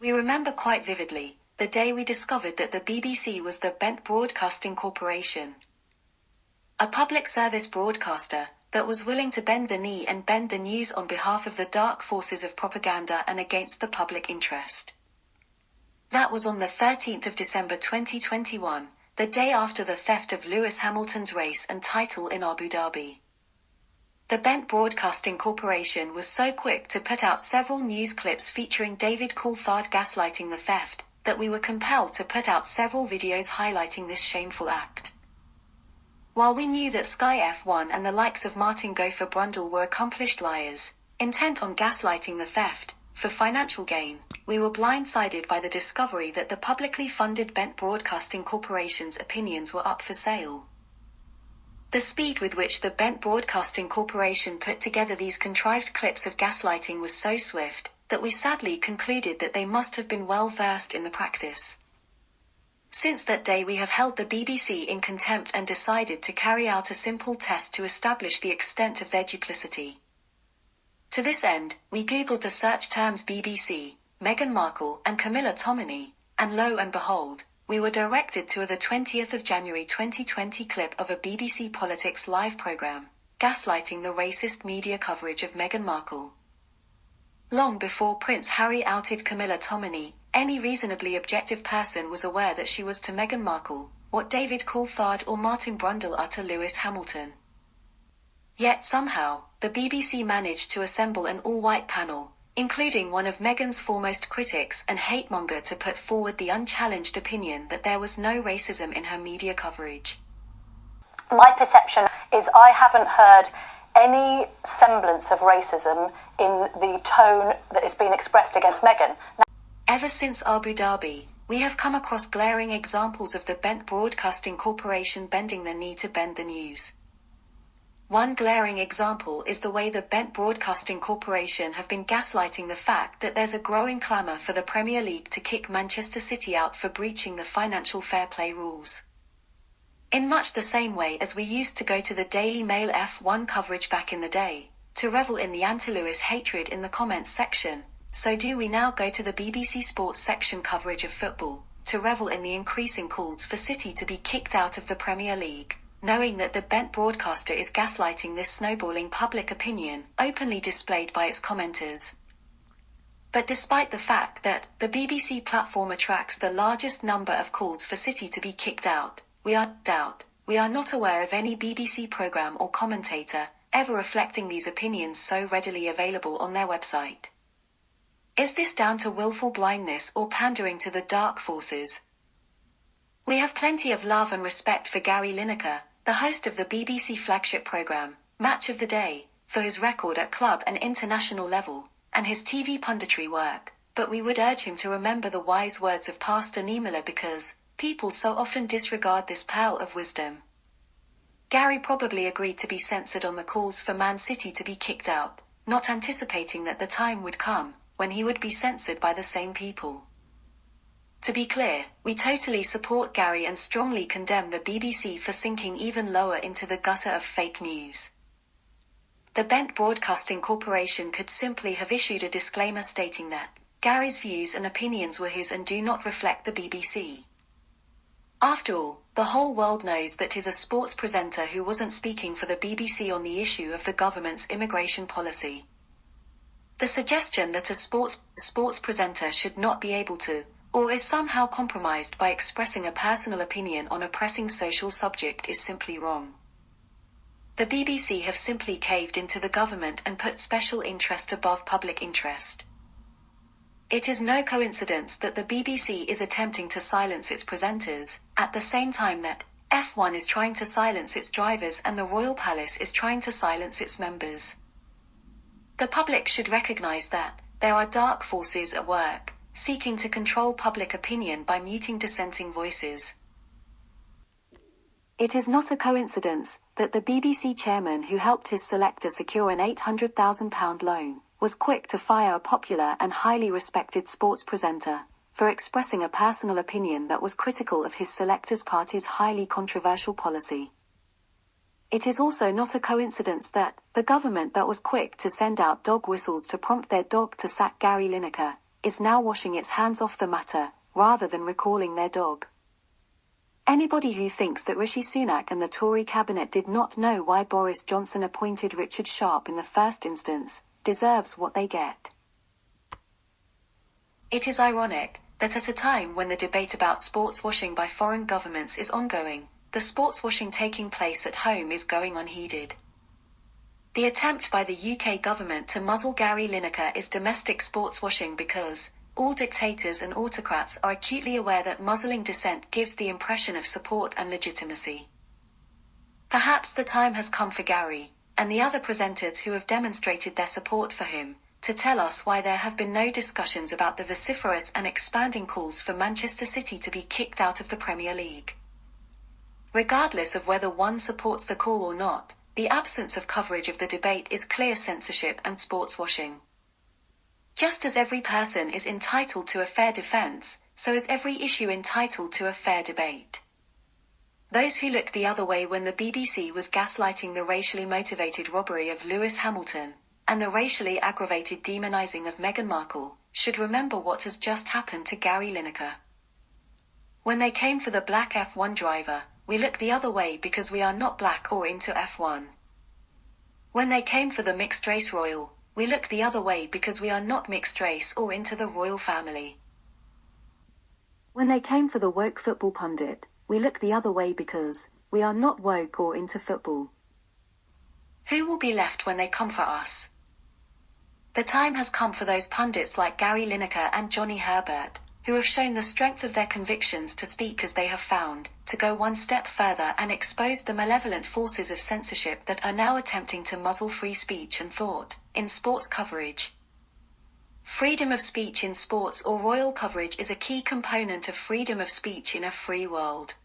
We remember quite vividly the day we discovered that the BBC was the Bent Broadcasting Corporation, a public service broadcaster that was willing to bend the knee and bend the news on behalf of the dark forces of propaganda and against the public interest. That was on the 13th of December 2021, the day after the theft of Lewis Hamilton's race and title in Abu Dhabi. The Bent Broadcasting Corporation was so quick to put out several news clips featuring David Coulthard gaslighting the theft, that we were compelled to put out several videos highlighting this shameful act. While we knew that Sky F1 and the likes of Martin Gopher Brundle were accomplished liars, intent on gaslighting the theft, for financial gain, we were blindsided by the discovery that the publicly funded Bent Broadcasting Corporation's opinions were up for sale. The speed with which the Bent Broadcasting Corporation put together these contrived clips of gaslighting was so swift, that we sadly concluded that they must have been well versed in the practice. Since that day we have held the BBC in contempt and decided to carry out a simple test to establish the extent of their duplicity. To this end, we googled the search terms BBC, Meghan Markle and Camilla Tominey, and lo and behold, we were directed to the 20th of January 2020 clip of a BBC Politics live programme, gaslighting the racist media coverage of Meghan Markle. Long before Prince Harry outed Camilla Tominey, any reasonably objective person was aware that she was to Meghan Markle what David Coulthard or Martin Brundle are to Lewis Hamilton. Yet somehow, the BBC managed to assemble an all-white panel, including one of Meghan's foremost critics and hate-monger, to put forward the unchallenged opinion that there was no racism in her media coverage. My perception is I haven't heard any semblance of racism in the tone that is being expressed against Meghan. Ever since Abu Dhabi, we have come across glaring examples of the Bent Broadcasting Corporation bending the knee to bend the news. One glaring example is the way the Bent Broadcasting Corporation have been gaslighting the fact that there's a growing clamour for the Premier League to kick Manchester City out for breaching the financial fair play rules. In much the same way as we used to go to the Daily Mail F1 coverage back in the day, to revel in the anti-Lewis hatred in the comments section, so do we now go to the BBC Sports section coverage of football, to revel in the increasing calls for City to be kicked out of the Premier League, knowing that the Bent broadcaster is gaslighting this snowballing public opinion, openly displayed by its commenters. But despite the fact that the BBC platform attracts the largest number of calls for City to be kicked out, we are not aware of any BBC programme or commentator ever reflecting these opinions so readily available on their website. Is this down to willful blindness or pandering to the dark forces? We have plenty of love and respect for Gary Lineker, the host of the BBC flagship programme, Match of the Day, for his record at club and international level, and his TV punditry work, but we would urge him to remember the wise words of Pastor Niemöller because people so often disregard this pearl of wisdom. Gary probably agreed to be censored on the calls for Man City to be kicked out, not anticipating that the time would come when he would be censored by the same people. To be clear, we totally support Gary and strongly condemn the BBC for sinking even lower into the gutter of fake news. The Bent Broadcasting Corporation could simply have issued a disclaimer stating that Gary's views and opinions were his and do not reflect the BBC. After all, the whole world knows that he's a sports presenter who wasn't speaking for the BBC on the issue of the government's immigration policy. The suggestion that a sports presenter should not be able to, or is somehow compromised by expressing a personal opinion on a pressing social subject is simply wrong. The BBC have simply caved into the government and put special interest above public interest. It is no coincidence that the BBC is attempting to silence its presenters, at the same time that F1 is trying to silence its drivers and the Royal Palace is trying to silence its members. The public should recognise that there are dark forces at work, seeking to control public opinion by muting dissenting voices. It is not a coincidence that the BBC chairman who helped his selector secure an £800,000 loan was quick to fire a popular and highly respected sports presenter for expressing a personal opinion that was critical of his selector's party's highly controversial policy. It is also not a coincidence that the government that was quick to send out dog whistles to prompt their dog to sack Gary Lineker is now washing its hands off the matter, rather than recalling their dog. Anybody who thinks that Rishi Sunak and the Tory cabinet did not know why Boris Johnson appointed Richard Sharp in the first instance, deserves what they get. It is ironic that at a time when the debate about sports washing by foreign governments is ongoing, the sports washing taking place at home is going unheeded. The attempt by the UK government to muzzle Gary Lineker is domestic sports washing because all dictators and autocrats are acutely aware that muzzling dissent gives the impression of support and legitimacy. Perhaps the time has come for Gary, and the other presenters who have demonstrated their support for him, to tell us why there have been no discussions about the vociferous and expanding calls for Manchester City to be kicked out of the Premier League. Regardless of whether one supports the call or not, the absence of coverage of the debate is clear censorship and sports washing. Just as every person is entitled to a fair defense, so is every issue entitled to a fair debate. Those who looked the other way when the BBC was gaslighting the racially motivated robbery of Lewis Hamilton, and the racially aggravated demonizing of Meghan Markle, should remember what has just happened to Gary Lineker. When they came for the black F1 driver, we looked the other way because we are not black or into F1. When they came for the mixed race royal, we looked the other way because we are not mixed race or into the royal family. When they came for the woke football pundit, we looked the other way because we are not woke or into football. Who will be left when they come for us? The time has come for those pundits like Gary Lineker and Johnny Herbert, who have shown the strength of their convictions to speak as they have found, to go one step further and expose the malevolent forces of censorship that are now attempting to muzzle free speech and thought in sports coverage. Freedom of speech in sports or royal coverage is a key component of freedom of speech in a free world.